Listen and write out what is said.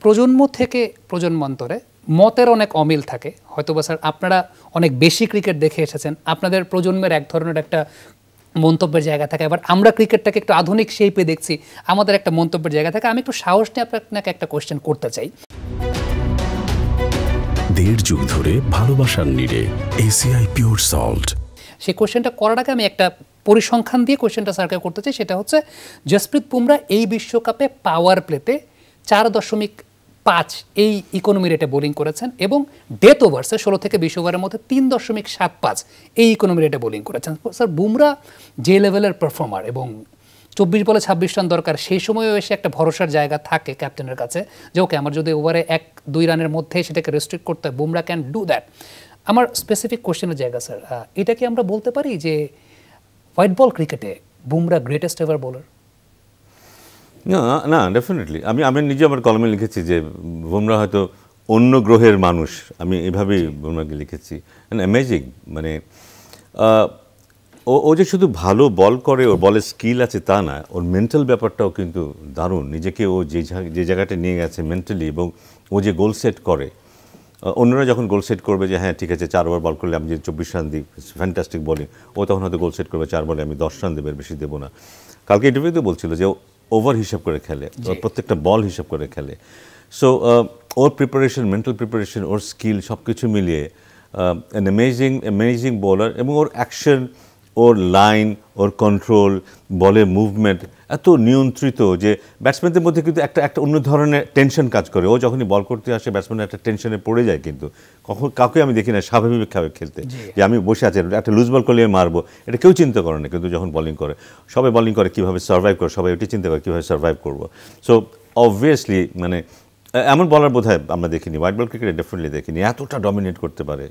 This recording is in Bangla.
প্রজন্ম থেকে প্রজন্মান্তরে মতের অনেক অমিল থাকে, হয়তো বা স্যার আপনারা অনেক বেশি ক্রিকেট দেখে এসেছেন, আপনাদের প্রজন্মের এক ধরনের একটা মন্তব্যের জায়গা থাকে, আবার আমরা ক্রিকেটটাকে একটু আধুনিক শেপে দেখছি, আমাদের একটা মন্তব্যের জায়গা থাকে। আমি একটু সাহস নিয়ে আপনাকে একটা কোয়েশ্চেন করতে চাই। দেড় যুগ ধরে ভালোবাসার নিড়ে এসিআই পিওর সল্ট। সেই কোয়েশ্চেনটা করার আগে আমি একটা পরিসংখ্যান দিয়ে কোয়েশ্চেনটা স্যারকে করতে চাই। সেটা হচ্ছে জসপ্রীত বুমরা এই বিশ্বকাপে পাওয়ার প্লেতে 4.5 এই ইকোনমি রেটে বোলিং করেছেন এবং ডেথ ওভার্সে 16 থেকে 20 ওভারের মধ্যে 3.75 এই ইকোনমি রেটে বোলিং করেছেন। স্যার বুমরা যে লেভেলের পারফর্মার এবং 24 বলে 26 রান দরকার, সেই সময়ও এসে একটা ভরসার জায়গা থাকে ক্যাপ্টেনের কাছে যে ওকে আমার যদি ওভারে 1-2 রানের মধ্যে সেটাকে রেস্ট্রিক্ট করতে হয়, বুমরা ক্যান ডু দ্যাট। আমার স্পেসিফিক কোয়েশ্চেনের জায়গা স্যার, এটা কি আমরা বলতে পারি যে হোয়াইট বল ক্রিকেটে বুমরা গ্রেটেস্ট এভার বোলার? না না, ডেফিনেটলি আমি নিজে আমার কলমে লিখেছি যে বুমরা হয়তো অন্য গ্রহের মানুষ, আমি এভাবেই বুমরাকে লিখেছি। অ্যামেজিং, মানে ও যে শুধু ভালো বল করে, ওর বলের স্কিল আছে তা না, ওর মেন্টাল ব্যাপারটাও কিন্তু দারুণ। নিজেকে ও যে জায়গাটা নিয়ে গেছে মেন্টালি, এবং ও যে গোল সেট করে, অন্যরা যখন গোল সেট করবে যে হ্যাঁ ঠিক আছে 4 ওভার বল করলে আমি যে 24 রান দিই, ফ্যান্টাস্টিক বোলিং, ও তখন হয়তো গোল সেট করবে 4 বলে আমি 10 রান দেবো, বেশি দেবো না। কালকে ইন্টারভিউতে বলছিল যে ওভার হিসাব করে খেলে, প্রত্যেকটা বল হিসাব করে খেলে। সো ওর প্রিপারেশন, মেন্টাল প্রিপারেশন, ওর স্কিল সব কিছু মিলিয়ে অ্যান অ্যামেজিং বোলার। এবং ওর অ্যাকশন, ওর লাইন, ওর কন্ট্রোল, বলের মুভমেন্ট এত নিয়ন্ত্রিত যে ব্যাটসম্যানদের মধ্যে কিন্তু একটা অন্য ধরনের টেনশন কাজ করে। ও যখনই বল করতে আসে ব্যাটসম্যান একটা টেনশনে পড়ে যায়, কিন্তু কাউকে আমি দেখি না স্বাভাবিকভাবে খেলতে, যে আমি বসে আছি একটা লুজ বল করলে মারবো, এটা কেউ চিন্তা করে না। কিন্তু যখন বলিং করে, সবাই বলিং করে কীভাবে সার্ভাইভ করে, সবাই ওটি চিন্তা করে কীভাবে সার্ভাইভ করবো। সো অবভিয়াসলি মানে এমন বলার বোধহয় আমরা দেখিনি, হোয়াইট বল ক্রিকেটে ডেফিনেটলি দেখিনি এতটা ডমিনেট করতে পারে।